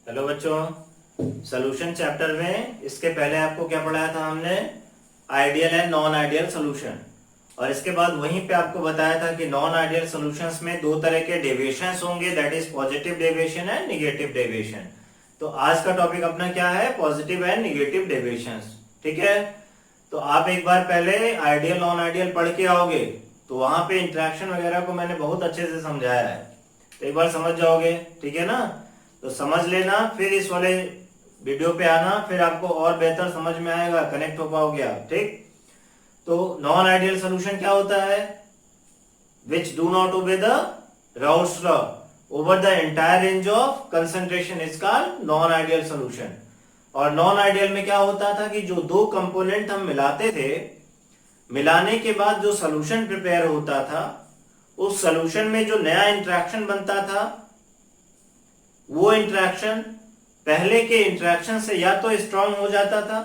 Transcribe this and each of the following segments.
Hello बच्चों, solution chapter में इसके पहले आपको क्या पढ़ाया था हमने? Ideal and non ideal solution. और इसके बाद वहीं पे आपको बताया था कि नॉन आइडियल सॉल्यूशंस में दो तरह के डेविएशंस होंगे, that is positive deviation and negative deviation. तो आज का टॉपिक अपना क्या है? Positive and negative deviations. ठीक है, तो आप एक बार पहले आइडियल नॉन आइडियल पढ़ के आओगे तो वहां पे इंटरेक्शन वगैरह को मैंने बहुत अच्छे से समझाया है, तो एक बार समझ जाओगे। ठीक है ना? तो समझ लेना, फिर इस वाले वीडियो पे आना, फिर आपको और बेहतर समझ में आएगा, कनेक्ट हो पाओगे आप। ठीक, तो नॉन आइडियल सोल्यूशन क्या होता है? Which do not obey the Raoult's law over the entire range of concentration is called non ideal solution. और नॉन आइडियल में क्या होता था कि जो दो कंपोनेंट हम मिलाते थे, मिलाने के बाद जो सोल्यूशन प्रिपेयर होता था, उस सोल्यूशन में जो नया इंटरेक्शन बनता था, वो इंटरेक्शन पहले के इंटरेक्शन से या तो स्ट्रांग हो जाता था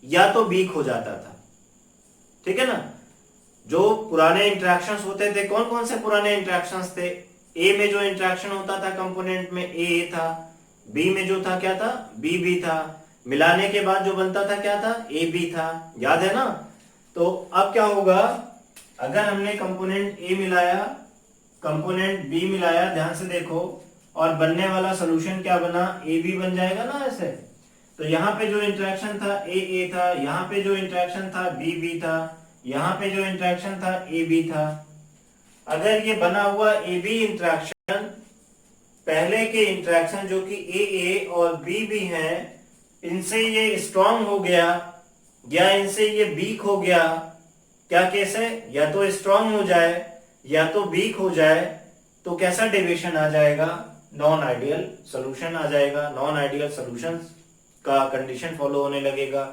या तो वीक हो जाता था। ठीक है ना? जो पुराने इंटरेक्शंस होते थे, कौन कौन से पुराने इंटरेक्शंस थे? ए में जो इंटरेक्शन होता था कंपोनेंट में, ए था। बी में जो था क्या था? बी था। मिलाने के बाद जो बनता था क्या था? ए बी था। याद है ना? तो अब क्या होगा, अगर हमने कंपोनेंट ए मिलाया, कंपोनेंट बी मिलाया, ध्यान से देखो, और बनने वाला सोल्यूशन क्या बना? ए बी बन जाएगा ना ऐसे। तो यहाँ पे जो इंटरेक्शन था ए था, यहाँ पे जो इंटरेक्शन था बी था, यहाँ पे जो इंटरेक्शन था ए बी था। अगर ये बना हुआ ए बी इंटरेक्शन पहले के इंटरेक्शन जो कि ए और बी हैं, इनसे ये स्ट्रांग हो गया या इनसे ये वीक हो गया, क्या केस है? या तो स्ट्रांग हो जाए या तो वीक हो जाए, तो कैसा डेविएशन आ जाएगा? नॉन आइडियल सोल्यूशन आ जाएगा। नॉन आइडियल सोल्यूशन का कंडीशन फॉलो होने लगेगा।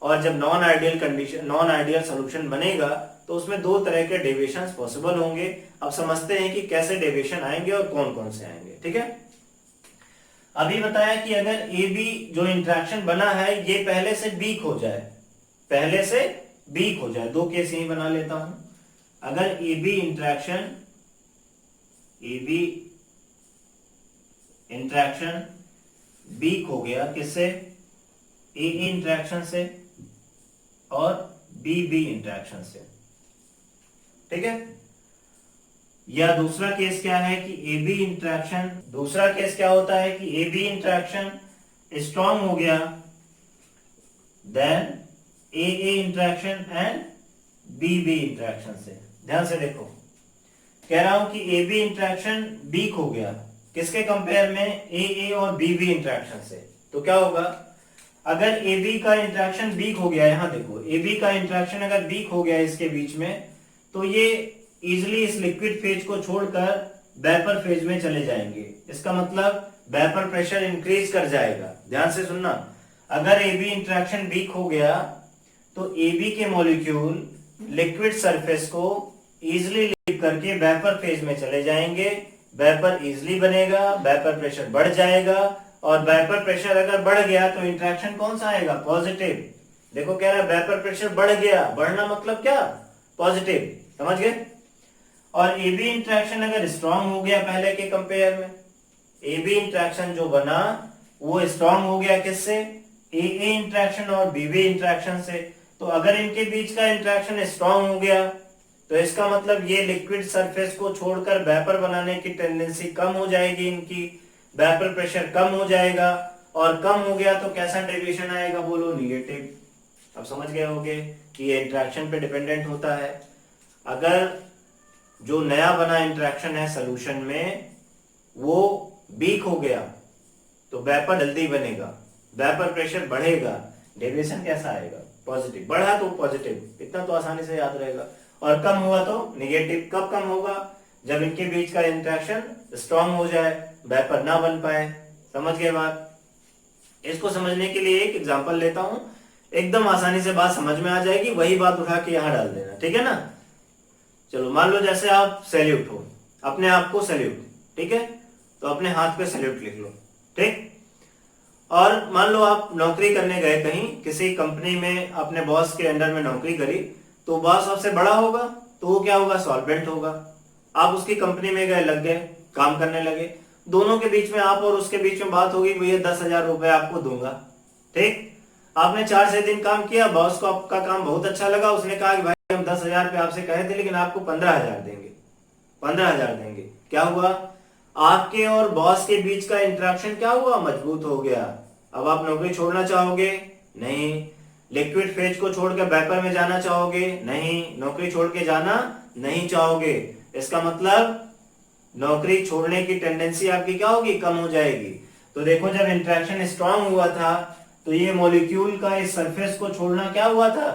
और जब नॉन आइडियल सोल्यूशन बनेगा तो उसमें दो तरह के डेविएशंस पॉसिबल होंगे। अब समझते हैं कि कैसे डेविएशन आएंगे और कौन कौन से आएंगे। ठीक है, अभी बताया कि अगर ए बी जो इंटरेक्शन बना है ये पहले से वीक हो जाए, पहले से वीक हो जाए, दो केस यही बना लेता हूं। अगर ए बी इंटरेक्शन वीक हो गया, किससे? ए इंटरेक्शन से और बी इंटरेक्शन से। ठीक है, या दूसरा केस क्या है कि ए बी इंटरेक्शन, दूसरा केस क्या होता है कि ए बी इंटरेक्शन स्ट्रांग हो गया, then A interaction and B interaction से। ध्यान से देखो, कह रहा हूं कि ए बी इंटरेक्शन वीक हो गया, किसके कंपेयर में? ए और बी इंटरेक्शन से। तो क्या होगा, अगर ए बी का इंटरेक्शन वीक हो गया, यहां देखो, ए बी का इंटरेक्शन अगर वीक हो गया इसके बीच में, तो ये इजिली इस लिक्विड फेज को छोड़कर वेपर फेज में चले जाएंगे। इसका मतलब वेपर प्रेशर इंक्रीज कर जाएगा। ध्यान से सुनना, अगर ए बी इंटरेक्शन वीक हो गया तो ए बी के मॉलिक्यूल लिक्विड सरफेस को इजिली लीव करके वेपर फेज में चले जाएंगे, वेपर इजिली बनेगा, वेपर प्रेशर बढ़ जाएगा, और वेपर प्रेशर अगर बढ़ गया तो इंटरेक्शन कौन सा आएगा? पॉजिटिव। देखो कह रहा है वेपर प्रेशर बढ़ गया, बढ़ना मतलब क्या? पॉजिटिव। समझ गए? और ए बी इंटरेक्शन अगर स्ट्रांग हो गया पहले के कंपेयर में, ए बी इंटरेक्शन जो बना वो स्ट्रांग हो गया, किससे? ए इंटरेक्शन और बी इंटरेक्शन से। तो अगर इनके बीच का इंटरेक्शन स्ट्रांग हो गया तो इसका मतलब ये लिक्विड सरफेस को छोड़कर वेपर बनाने की टेंडेंसी कम हो जाएगी, इनकी वेपर प्रेशर कम हो जाएगा, और कम हो गया तो कैसा डेविएशन आएगा? बोलो, निगेटिव। अब समझ गए होगे कि ये इंटरेक्शन पे डिपेंडेंट होता है। अगर जो नया बना इंटरेक्शन है सोल्यूशन में वो वीक हो गया तो वेपर जल्दी बनेगा, वेपर प्रेशर बढ़ेगा, डेविएशन कैसा आएगा? पॉजिटिव। बढ़ा तो पॉजिटिव, इतना तो आसानी से याद रहेगा, और कम हुआ तो निगेटिव। कब कम होगा? जब इनके बीच का इंटरेक्शन स्ट्रांग हो जाए, वेपर ना बन पाए। समझ गए बात? इसको समझने के लिए एक एग्जांपल लेता हूं, एकदम आसानी से बात समझ में आ जाएगी, वही बात उठा के यहां डाल देना। ठीक है ना? चलो, मान लो जैसे आप सैल्यूट हो, अपने आप को सैल्यूट। ठीक है, तो अपने हाथ पे सैल्यूट लिख लो। ठीक, और मान लो आप नौकरी करने गए कहीं, किसी कंपनी में अपने बॉस के अंडर में नौकरी करी, तो बॉस सबसे बड़ा होगा तो वो क्या होगा? सॉल्वेंट होगा। आप उसकी कंपनी में गए, लग गए, काम करने लगे, दोनों के बीच में, आप और उसके बीच में बात होगी, भैया 10,000 रुपए आपको दूंगा। ठीक, आपने 4-6 दिन काम किया, बॉस को आपका काम बहुत अच्छा लगा, उसने कहा कि भाई हम 10,000 पे आपसे कहे थे लेकिन आपको 15,000 देंगे, 15,000 देंगे। क्या हुआ, आपके और बॉस के बीच का इंटरेक्शन क्या हुआ, मजबूत हो गया। अब आप नौकरी छोड़ना चाहोगे, नहीं। लिक्विड फेज को छोड़कर वेपर में जाना चाहोगे, नहीं। नौकरी छोड़ के जाना नहीं चाहोगे। इसका मतलब नौकरी छोड़ने की टेंडेंसी आपकी क्या होगी, कम हो जाएगी। तो देखो जब इंटरेक्शन स्ट्रांग हुआ था तो ये मॉलिक्यूल का इस सरफेस को छोड़ना क्या हुआ था,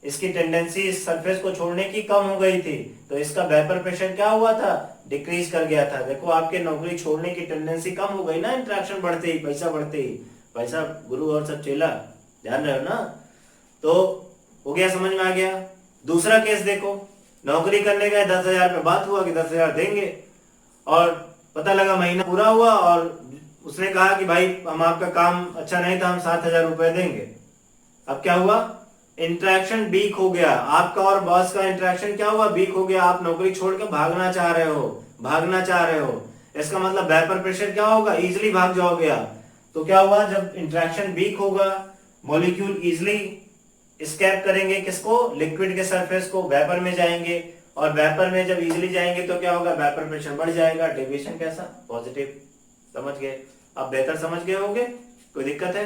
इसकी टेंडेंसी इस सरफेस को छोड़ने की कम हो गई थी, तो इसका वेपर प्रेशर क्या हुआ था, डिक्रीज कर गया था। देखो आपके नौकरी छोड़ने की टेंडेंसी कम हो गई ना, इंटरेक्शन बढ़ते ही, पैसा बढ़ते ही। पैसा गुरु और सब चेला, ध्यान रहे हो ना। तो हो गया, समझ में आ गया। दूसरा केस देखो, नौकरी करने गए, 10,000 पे बात हुआ कि 10,000 देंगे, और पता लगा महीना पूरा हुआ और उसने कहा कि भाई हम आपका काम अच्छा नहीं था, हम 7,000 रुपए देंगे। अब क्या हुआ, इंटरेक्शन वीक हो गया, आपका और बॉस का इंटरेक्शन क्या हुआ, वीक हो गया। आप नौकरी छोड़कर भागना चाह रहे हो, भागना चाह रहे हो। इसका मतलब वेपर प्रेशर क्या होगा, इजिली भाग जाओगे आप। तो क्या हुआ, जब इंटरेक्शन वीक होगा, मॉलिक्यूल इजिली स्केप करेंगे किसको, लिक्विड के सरफेस को, वेपर में जाएंगे, और वेपर में जब इजिली जाएंगे तो क्या होगा, वेपर प्रेशर बढ़ जाएगा। डेविएशन कैसा, पॉजिटिव। समझ गए, अब बेहतर समझ गए होंगे, कोई दिक्कत है।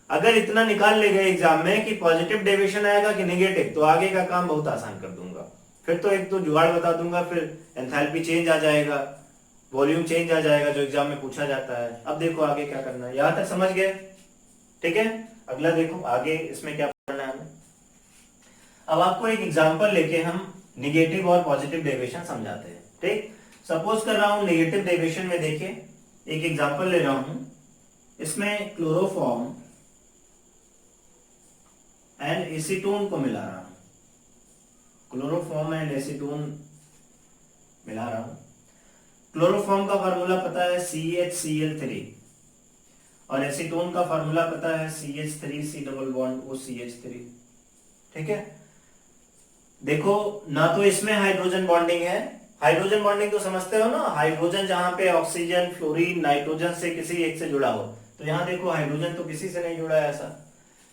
अगर इतना निकाल ले गए एग्जाम में कि पॉजिटिव डेविएशन आएगा कि नेगेटिव, तो आगे का काम बहुत आसान कर दूंगा। फिर तो एक तो जुगाड़ बता दूंगा, फिर एंथैल्पी चेंज आ जाएगा, वॉल्यूम चेंज आ जाएगा जो एग्जाम में पूछा जाता है। अब देखो आगे क्या करना है, यहां तक समझ गए, ठीक है। अगला देखो आगे इसमें क्या करना है हमें। अब आपको एक एग्जांपल लेके हम निगेटिव और पॉजिटिव डेविएशन समझाते हैं। ठीक, सपोज कर रहा हूं निगेटिव डेविएशन में, देखिए एक एग्जांपल ले रहा हूं, इसमें क्लोरोफॉर्म एंड एसीटोन को मिला रहा हूं, क्लोरोफॉर्म एंड एसीटोन मिला रहा हूं। क्लोरोफॉर्म का फार्मूला पता है CHCl3, और एसीटोन का फार्मूला पता है CH3C डबल बॉन्ड OCH3। ठीक है, देखो ना तो इसमें हाइड्रोजन बॉन्डिंग है, हाइड्रोजन बॉन्डिंग तो समझते हो ना, हाइड्रोजन जहां पे ऑक्सीजन, फ्लोरीन, नाइट्रोजन से किसी एक से जुड़ा हो। तो यहां देखो हाइड्रोजन तो किसी से नहीं जुड़ा है ऐसा।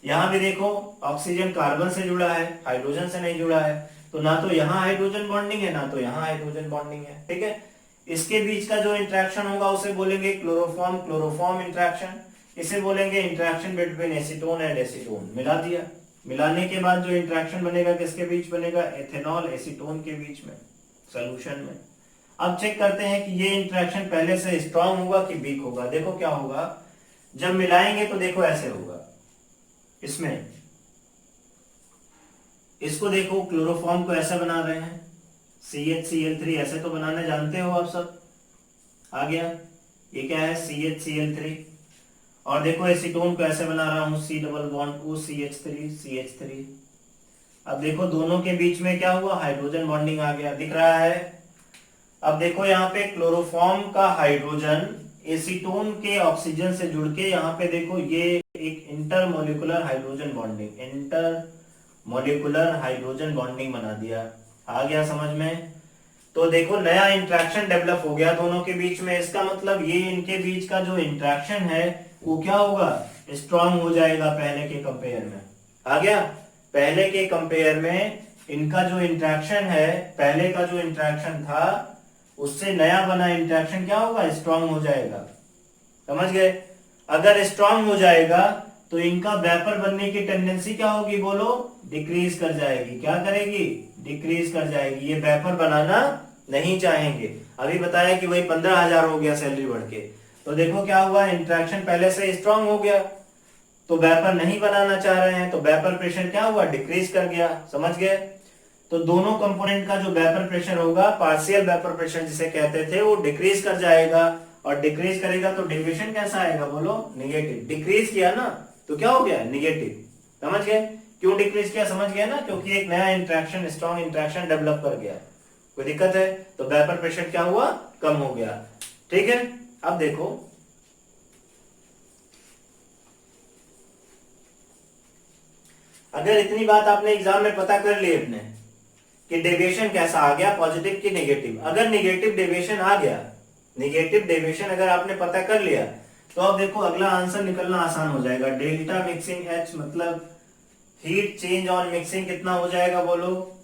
यहां भी देखो ऑक्सीजन कार्बन से जुड़ा है, हाइड्रोजन से नहीं जुड़ा है। तो ना तो यहाँ हाइड्रोजन बॉन्डिंग है, ना तो यहाँ हाइड्रोजन बॉन्डिंग है। ठीक है, इसके बीच का जो इंटरेक्शन होगा उसे बोलेंगे क्लोरोफॉर्म क्लोरोफॉर्म इंटरेक्शन। इसे बोलेंगे interaction between acetone and acetone. मिला दिया, मिलाने के बाद जो इंटरेक्शन बनेगा किसके बीच बनेगा, एथेनॉल एसीटोन के बीच में, सॉल्यूशन में। अब चेक करते हैं कि ये इंटरेक्शन पहले से स्ट्रांग होगा कि वीक होगा। देखो क्या होगा, जब मिलाएंगे तो देखो ऐसे होगा, इसमें इसको देखो, क्लोरोफॉर्म को ऐसा बना रहे हैं, CHCl3 ऐसे तो बनाने जानते हो आप सब। आ गया, ये क्या है CHCl3। और देखो एसीटोन को ऐसे बना रहा हूं, C double bond OCH3 CH3। अब देखो दोनों के बीच में क्या हुआ, हाइड्रोजन बॉन्डिंग आ गया, दिख रहा है। अब देखो यहाँ पे क्लोरोफॉर्म का हाइड्रोजन एसीटोन के ऑक्सीजन से जुड़ के, यहाँ पे देखो ये एक intermolecular hydrogen bonding, intermolecular hydrogen bonding बना दिया। आ गया समझ में। तो देखो नया इंटरेक्शन डेवलप हो गया दोनों के बीच में। इसका मतलब ये इनके बीच का जो इंटरेक्शन है वो क्या होगा, स्ट्रांग हो जाएगा पहले के कंपेयर में। आ गया, पहले के कंपेयर में इनका जो इंटरेक्शन है, पहले का जो इंटरेक्शन था उससे नया बना इंटरेक्शन क्या होगा, स्ट्रांग हो जाएगा। समझ गए। अगर स्ट्रांग हो जाएगा तो इनका वेपर बनने की टेंडेंसी क्या होगी, बोलो, डिक्रीज कर जाएगी। क्या करेगी, डिक्रीज कर जाएगी। ये वेपर बनाना नहीं चाहेंगे। अभी बताया कि वही 15,000 हो गया सैलरी बढ़ के। तो देखो क्या हुआ, इंटरेक्शन पहले से स्ट्रांग हो गया तो वेपर नहीं बनाना चाह रहे हैं, तो वेपर प्रेशर क्या हुआ, डिक्रीज कर गया। समझ गए। तो दोनों कंपोनेंट का जो वेपर प्रेशर होगा, पार्शियल वेपर प्रेशर जिसे कहते थे, वो डिक्रीज कर जाएगा। और डिक्रीज करेगा तो डेविएशन कैसा आएगा, बोलो, निगेटिव। डिक्रीज किया ना तो क्या हो गया, निगेटिव। समझ गए। क्यों डिक्रीज किया, समझ गया ना, क्योंकि एक नया इंटरेक्शन, स्ट्रॉन्ग इंटरेक्शन डेवलप कर गया। कोई दिक्कत है, तो वेपर प्रेशर क्या हुआ, कम हो गया। ठीक है, अब देखो अगर इतनी बात आपने एग्जाम में पता कर ली अपने कि डेविएशन कैसा आ गया, पॉजिटिव की नेगेटिव। अगर नेगेटिव डेविएशन आ गया नेगेटिव डेविएशन अगर आपने पता कर लिया तो अब देखो अगला आंसर निकलना आसान हो जाएगा। डेल्टा मिक्सिंग एच मतलब हीट चेंज ऑन मिक्सिंग कितना हो जाएगा बोलो?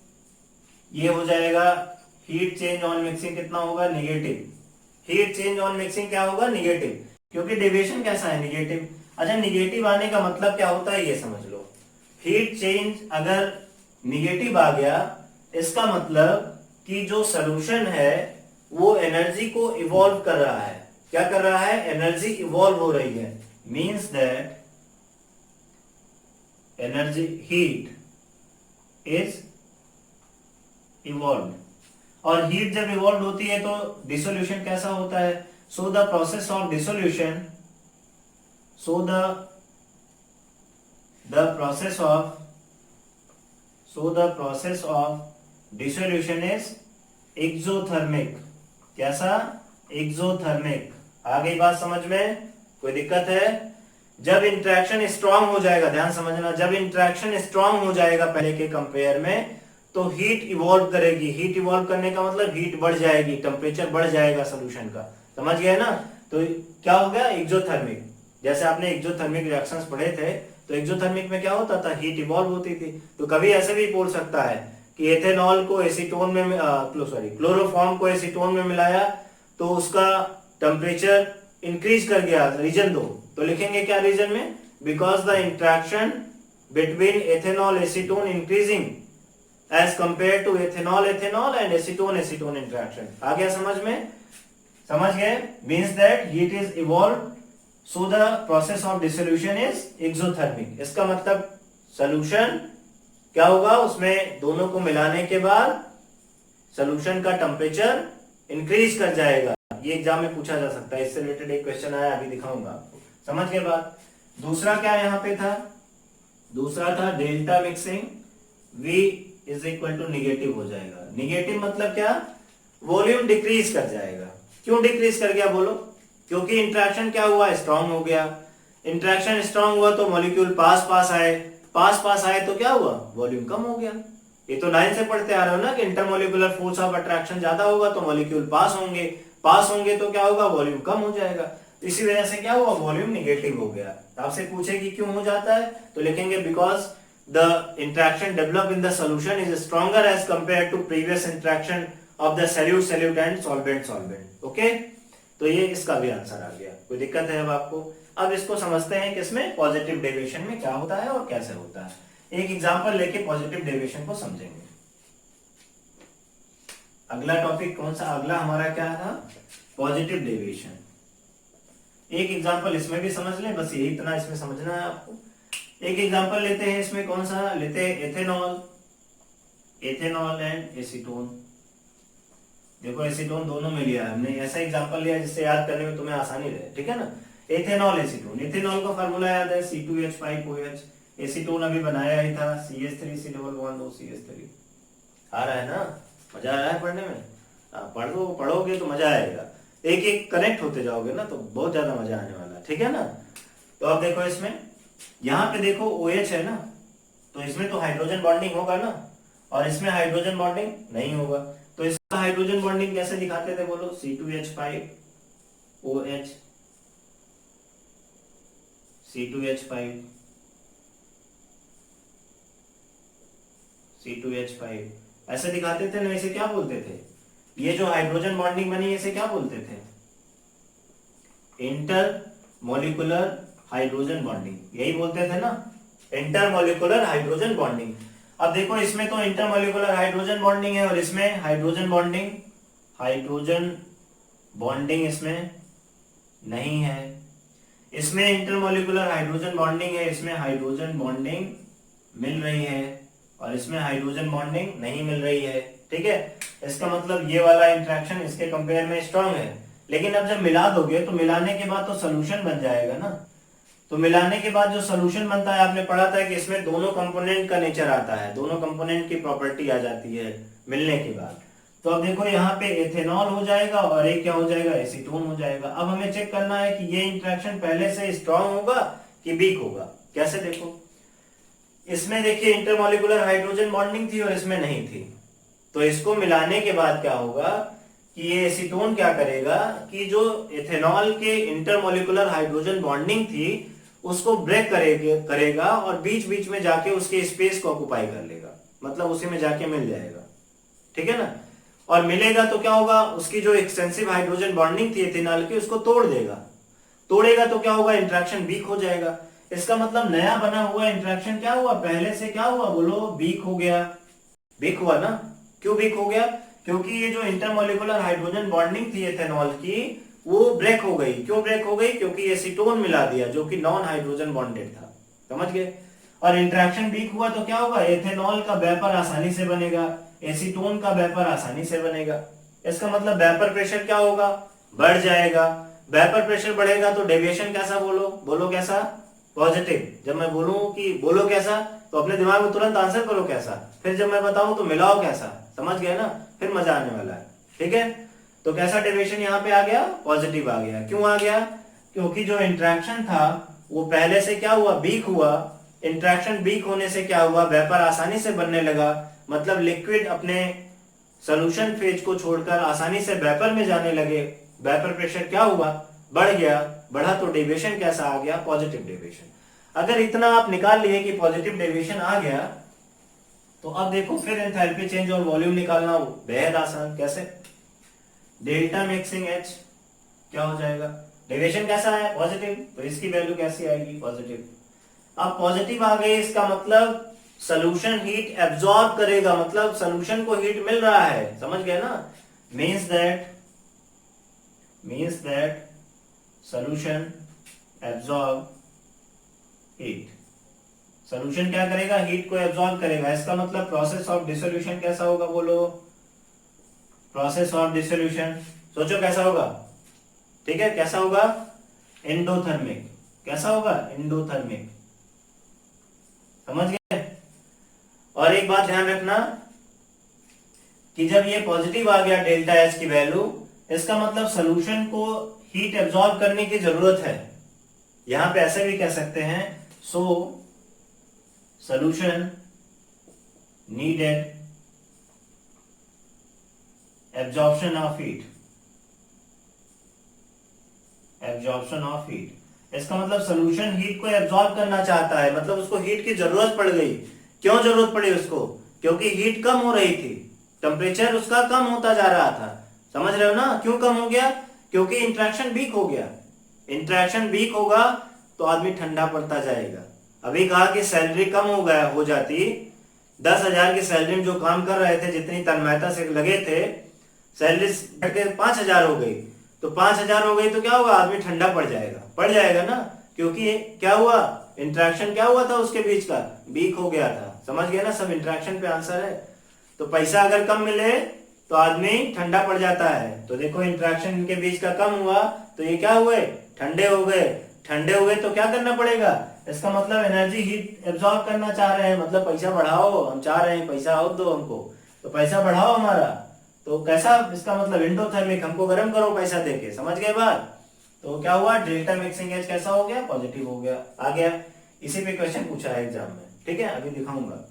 ये हो जाएगा हीट चेंज ऑन मिक्सिंग कितना होगा? Negative. Heat change on mixing क्या होगा? नेगेटिव, क्योंकि डेविएशन कैसा है? नेगेटिव। अच्छा, नेगेटिव आने का मतलब क्या होता है ये समझ लो। हीट चेंज अगर नेगेटिव आ गया इसका मतलब कि जो सोल्यूशन है वो एनर्जी को इवॉल्व कर रहा है। क्या कर रहा है? एनर्जी इवॉल्व हो रही है। Means that energy heat is evolve. और हीट जब इवॉल्व होती है तो डिसोल्यूशन कैसा होता है? सो the process of dissolution the process of dissolution is exothermic। कैसा? एक्सोथर्मिक। आ गई बात समझ में? कोई दिक्कत है? जब इंटरेक्शन स्ट्रांग हो जाएगा, ध्यान समझना, जब इंटरेक्शन स्ट्रांग हो जाएगा पहले के कंपेयर में तो हीट इवॉल्व करेगी। हीट इवॉल्व करने का मतलब हीट बढ़ जाएगी, टेम्परेचर बढ़ जाएगा सोल्यूशन का। समझ गए ना? तो क्या हो गया? एक्सोथर्मिक। जैसे आपने एक्सोथर्मिक रिएक्शंस पढ़े थे तो एक्सोथर्मिक में क्या होता था? हीट इवॉल्व होती थी। तो कभी ऐसे भी बोल सकता है कि एथेनॉल को एसीटोन में क्लोरोफॉर्म को एसीटोन में मिलाया तो उसका टेम्परेचर इंक्रीज कर गया रीजन 2। तो लिखेंगे क्या रीजन में? Because the interaction between ethanol acetone increasing as compare to ethanol ethanol and acetone acetone interaction. आ गया समझ में? समझ गए? Means that heat is evolve so the process of dissolution is exothermic. इसका मतलब सोल्यूशन क्या होगा? उसमें दोनों को मिलाने के बाद सोल्यूशन का टेम्परेचर इंक्रीज कर जाएगा। ये एग्जाम में पूछा जा सकता है, इससे रिलेटेड एक क्वेश्चन आया, अभी दिखाऊंगा आपको। समझ के बाद दूसरा क्या यहाँ पे था? दूसरा था delta mixing V is equal to negative हो जाएगा। निगेटिव मतलब क्या? वॉल्यूम डिक्रीज कर जाएगा। क्यों डिक्रीज कर गया बोलो? क्योंकि इंट्रैक्शन क्या हुआ? स्ट्रांग हो गया। इंट्रैक्शन स्ट्रांग हुआ तो मॉलिक्यूल पास पास आए, पास पास आए तो क्या हुआ? वॉल्यूम कम हो गया। ये तो 9 से पढ़ते आ रहे हो ना कि इंटरमोलिकुलर फोर्स ऑफ अट्रैक्शन ज्यादा होगा तो मॉलिक्यूल पास होंगे, पास होंगे तो क्या होगा? वॉल्यूम कम हो जाएगा। तो इसी वजह से क्या हुआ? वॉल्यूम निगेटिव हो गया। आपसे पूछे कि क्यों हो जाता है तो लिखेंगे because the interaction developed in the solution is stronger as compared to previous interaction of the solute and solvent। Okay, तो ये इसका भी आंसर आ गया। कोई दिक्कत है अब आपको? अब इसको समझते हैं कि इसमें पॉजिटिव डेविएशन में क्या होता है और कैसे होता है। एक एग्जांपल लेके पॉजिटिव डेविएशन को समझेंगे। अगला टॉपिक कौन सा? अगला हमारा क्या था? Positive deviation. एक एग्जांपल इसमें भी समझ लें, बस यही इतना इसमें समझना है आपको। एक एग्जांपल लेते हैं, इसमें कौन सा लेते हैं? Ethanol and acetone. देखो एसीटोन दोनों में लिया है हमने, ऐसा एग्जांपल लिया जिससे याद करने में तुम्हें आसानी रहे, ठीक है ना? Ethanol acetone. एथेनॉल का फार्मूला याद है? C2H5OH। एसीटोन अभी बनाया ही था, CH3C डबल बॉन्ड OCH3। आ रहा है ना? मजा आ रहा है पढ़ने में? पढ़ोगे तो मजा आएगा। एक एक कनेक्ट होते जाओगे ना तो बहुत ज्यादा मजा आने वाला है, ठीक है ना? तो अब देखो इसमें, यहाँ पे देखो OH है ना, तो इसमें तो हाइड्रोजन बॉन्डिंग होगा ना, और इसमें हाइड्रोजन बॉन्डिंग नहीं होगा। तो इसका हाइड्रोजन बॉन्डिंग कैसे दिखाते थे बोलो? C2H5OH, C2H5 ऐसे दिखाते थे ना। इसे क्या बोलते थे? ये जो हाइड्रोजन बॉन्डिंग बनी इसे क्या बोलते थे? इंटरमोलिकुलर हाइड्रोजन बॉन्डिंग, यही बोलते थे ना, इंटरमोलिकुलर हाइड्रोजन बॉन्डिंग। अब देखो इसमें तो इंटरमोलिकुलर हाइड्रोजन बॉन्डिंग है और इसमें हाइड्रोजन बॉन्डिंग इसमें नहीं है। इसमें इंटरमोलिकुलर हाइड्रोजन बॉन्डिंग है, इसमें हाइड्रोजन बॉन्डिंग मिल रही है और इसमें हाइड्रोजन बॉन्डिंग नहीं मिल रही है, ठीक है? इसका मतलब ये वाला इंट्रैक्शन इसके कंपेयर में स्ट्रांग है। लेकिन अब जब मिला दोगे तो मिलाने के बाद तो सोल्यूशन बन जाएगा ना। तो मिलाने के बाद जो सोल्यूशन बनता है, आपने पढ़ा था कि इसमें दोनों कंपोनेंट का नेचर आता है, दोनों कंपोनेंट की प्रॉपर्टी आ जाती है मिलने के बाद। तो अब देखो यहाँ पे एथेनॉल हो जाएगा और एक क्या हो जाएगा? एसीटोन हो जाएगा। अब हमें चेक करना है कि ये इंट्रैक्शन पहले से स्ट्रांग होगा कि वीक होगा। कैसे? देखो इसमें देखिए इंटरमोलिकुलर हाइड्रोजन बॉन्डिंग थी और इसमें नहीं थी, तो इसको मिलाने के बाद क्या होगा कि ये एसीटोन क्या करेगा कि जो इथेनॉल के इंटरमोलिकुलर हाइड्रोजन बॉन्डिंग थी उसको ब्रेक करेगा और बीच बीच में जाके उसके स्पेस को ऑक्युपाई कर लेगा, मतलब उसी में जाके मिल जाएगा, ठीक है ना। और मिलेगा तो क्या होगा, उसकी जो एक्सटेंसिव हाइड्रोजन बॉन्डिंग थी इथेनॉल की उसको तोड़ देगा, तोड़ेगा तो क्या होगा, इंट्रैक्शन वीक हो जाएगा। इसका मतलब नया बना हुआ इंट्रैक्शन क्या हुआ, पहले से क्या हुआ बोलो, वीक हो गया। वीक हुआ ना, क्यों वीक हो गया, क्योंकि ये जो इंटरमोलिकुलर हाइड्रोजन बॉन्डिंग थी एथेनॉल की वो ब्रेक हो गई। क्यों ब्रेक हो गई, क्योंकि एसीटोन मिला दिया जो कि नॉन हाइड्रोजन बॉन्डेड था, समझ गए। और इंट्रैक्शन वीक हुआ तो क्या होगा, एथेनॉल का वेपर आसानी से बनेगा, एसीटोन का वेपर आसानी से बनेगा। इसका मतलब वेपर प्रेशर क्या होगा, बढ़ जाएगा। वेपर प्रेशर बढ़ेगा तो डेविएशन कैसा, बोलो बोलो कैसा, पॉजिटिव। जब मैं बोलूं कि बोलो कैसा तो अपने दिमाग में तुरंत आंसर करो कैसा, फिर जब मैं बताऊं तो मिलाओ कैसा, समझ गए ना, फिर मजा आने वाला है, ठीक है। तो कैसा डेविएशन यहाँ पे आ गया, पॉजिटिव आ गया। क्यों आ गया, क्योंकि जो इंट्रैक्शन था वो पहले से क्या हुआ, वीक हुआ। इंट्रैक्शन वीक होने से क्या हुआ, वेपर आसानी से बनने लगा, मतलब लिक्विड अपने सोल्यूशन फेज को छोड़कर आसानी से वेपर में जाने लगे। वेपर प्रेशर क्या हुआ, बढ़ गया, बढ़ा तो डेविएशन कैसा आ गया, पॉजिटिव डेविएशन। अगर इतना आप निकाल लिए कि पॉजिटिव डेविएशन आ गया तो अब देखो फिर एंथैल्पी चेंज और वॉल्यूम निकालना बेहद आसान। कैसे, डेल्टा मिक्सिंग एच क्या हो जाएगा, डेविएशन कैसा है, पॉजिटिव, तो इसकी वैल्यू कैसी आएगी, पॉजिटिव। अब पॉजिटिव आ गई, इसका मतलब सोल्यूशन हीट एब्जॉर्ब करेगा, मतलब सोल्यूशन को हीट मिल रहा है, समझ गए ना। Means that solution absorb heat, solution क्या करेगा, हीट को एब्जॉर्ब करेगा। इसका मतलब प्रोसेस ऑफ डिसोल्यूशन कैसा होगा, बोलो प्रोसेस ऑफ डिसोल्यूशन, सोचो कैसा होगा, ठीक है, कैसा होगा, एंडोथर्मिक। कैसा होगा, एंडोथर्मिक, समझ गए। और एक बात ध्यान रखना कि जब ये पॉजिटिव आ गया डेल्टा एच की वैल्यू, इसका मतलब सोल्यूशन को हीट एब्जॉर्ब करने की जरूरत है। यहां पे ऐसे भी कह सकते हैं, so solution needed absorption of heat, absorption of heat. इसका मतलब सोल्यूशन हीट को एब्जॉर्ब करना चाहता है, मतलब उसको हीट की जरूरत पड़ गई। क्यों जरूरत पड़ी उसको, क्योंकि हीट कम हो रही थी, टेम्परेचर उसका कम होता जा रहा था, समझ रहे हो ना। क्यों कम हो गया, क्योंकि इंट्रैक्शन वीक हो गया। इंट्रैक्शन वीक होगा तो आदमी ठंडा पड़ता जाएगा। अभी कहा कि सैलरी कम हो जाती, 10,000 की सैलरी में जो काम कर रहे थे, जितनी तन्मयता से लगे थे, सैलरी 5,000 हो गई, तो 5,000 हो गई तो क्या होगा, आदमी ठंडा पड़ जाएगा ना। क्योंकि क्या हुआ, इंट्रैक्शन क्या हुआ था उसके बीच का, वीक हो गया था, समझ गया ना, सब इंट्रैक्शन पे आंसर है। तो पैसा अगर कम मिले तो आदमी ठंडा पड़ जाता है। तो देखो इंट्रैक्शन इनके बीच का कम हुआ तो ये क्या हुए, ठंडे हो गए। ठंडे हो गए तो क्या करना पड़ेगा, इसका मतलब एनर्जी हीट एब्जॉर्ब करना चाह रहे हैं, मतलब पैसा बढ़ाओ, हम चाह रहे हैं पैसा और दो हमको, तो पैसा बढ़ाओ हमारा। तो कैसा, इसका मतलब एंडोथर्मिक, हमको गर्म करो पैसा देके, समझ गए बात। तो क्या हुआ, डेल्टा मिक्सिंग एज कैसा हो गया, पॉजिटिव हो गया, आ गया। इसी पे क्वेश्चन पूछा है एग्जाम में, ठीक है, अभी दिखाऊंगा।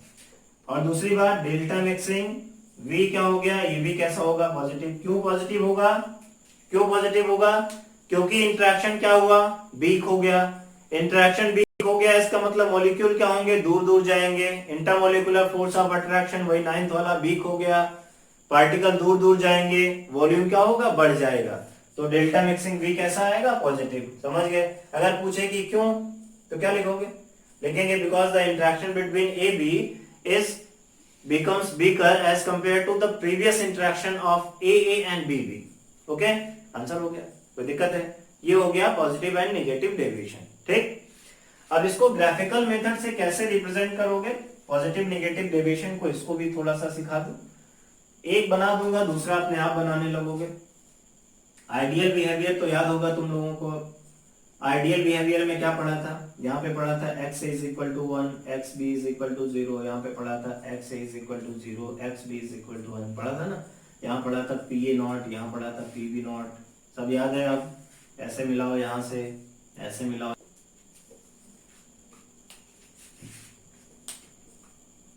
और दूसरी बात, डेल्टा मिक्सिंग V क्या हो गया, ये भी कैसा होगा, पॉजिटिव। क्यों पॉजिटिव होगा, क्यों पॉजिटिव होगा, क्योंकि इंट्रैक्शन क्या हुआ, वीक हो गया। इंट्रैक्शन वीक हो गया, इसका मतलब मॉलिक्यूल क्या होंगे, दूर दूर जाएंगे। इंटरमोलिकुलर फोर्स ऑफ अट्रैक्शन, वही 9th वाला, वीक हो गया, पार्टिकल दूर दूर जाएंगे, वॉल्यूम क्या होगा, बढ़ जाएगा। तो डेल्टा मिक्सिंग V कैसा आएगा, पॉजिटिव, समझ गए। अगर पूछे कि क्यों, तो क्या लिखोगे, लिखेंगे because the interaction between AB is becomes weaker as compared to the previous interaction of AA and BB. Okay, answer हो गया, कोई दिक्कत है। ये हो गया पॉजिटिव एंड नेगेटिव डेविएशन, ठीक। अब इसको ग्राफिकल मेथड से कैसे रिप्रेजेंट करोगे, पॉजिटिव नेगेटिव डेविएशन को, इसको भी थोड़ा सा सिखा दूं। एक बना दूंगा, दूसरा अपने आप बनाने लगोगे। आइडियल बिहेवियर तो याद होगा तुम लोगों को। आइडियल बिहेवियर में क्या पढ़ा था, यहाँ पे पढ़ा था x is equal to 1, x b is equal to 0, यहाँ पे पढ़ा था x is equal to 0, x b is equal to 1, पढ़ा था ना। यहाँ पढ़ा था pa नॉट, यहाँ पढ़ा था pb नॉट, सब याद है। अब ऐसे मिलाओ, यहाँ से ऐसे मिलाओ।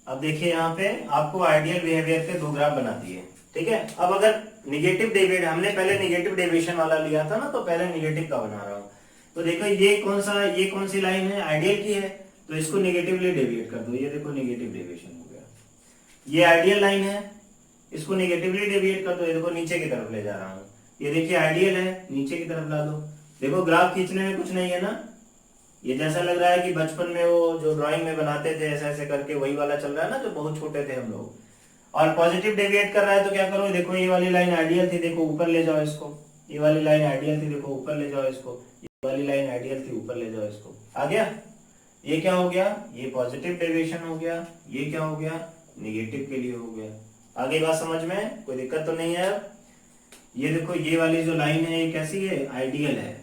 अब देखिए यहाँ पे आपको आइडियल बिहेवियर के दो ग्राफ बना दिए, ठीक है। अब अगर निगेटिव डेविएट, हमने पहले निगेटिव डेविएशन वाला लिया था ना, तो पहले निगेटिव का बना रहा हूं। तो देखो ये कौन सी लाइन है, आइडियल की है, तो इसको निगेटिवली डेविएट कर दो। ये देखो निगेटिव डेविएशन हो गया। ये आइडियल लाइन है, इसको निगेटिवली डेविएट कर दो। ये देखो नीचे की तरफ ले जा रहा हूँ। ये देखिए आइडियल है, नीचे की तरफ ला दो। देखो ग्राफ खींचने में कुछ नहीं है ना, ये जैसा लग रहा है कि बचपन में वो जो ड्राइंग में बनाते थे ऐसे ऐसे करके, वही वाला चल रहा है ना, जो बहुत छोटे थे हम लोग। और पॉजिटिव डेविएट कर रहा है तो क्या करो, देखो ये वाली लाइन आइडियल थी, देखो ऊपर ले जाओ इसको। ये वाली लाइन आइडियल थी, देखो ऊपर ले जाओ इसको। ये वाली लाइन आइडियल थी, ऊपर ले जाओ इसको। आ गया? ये क्या हो गया, ये पॉजिटिव डेविएशन हो गया। ये क्या हो गया, निगेटिव के लिए हो गया। आगे बात समझ में, कोई दिक्कत तो नहीं है? ये देखो ये वाली जो लाइन है ये कैसी है, आइडियल है,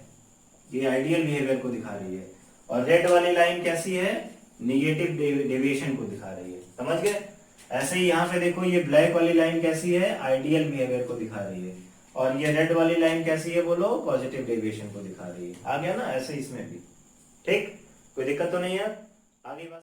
ये आइडियल बिहेवियर को दिखा रही है। और रेड वाली लाइन कैसी है, निगेटिव डेविएशन को दिखा रही है। समझ गए? ऐसे ही यहाँ पे देखो ये ब्लैक वाली लाइन कैसी है, आइडियल बिहेवियर को दिखा रही है। और ये रेड वाली लाइन कैसी है बोलो, पॉजिटिव डेविएशन को दिखा रही है। आ गया ना? ऐसे इसमें भी। ठीक, कोई दिक्कत तो नहीं है? आगे बात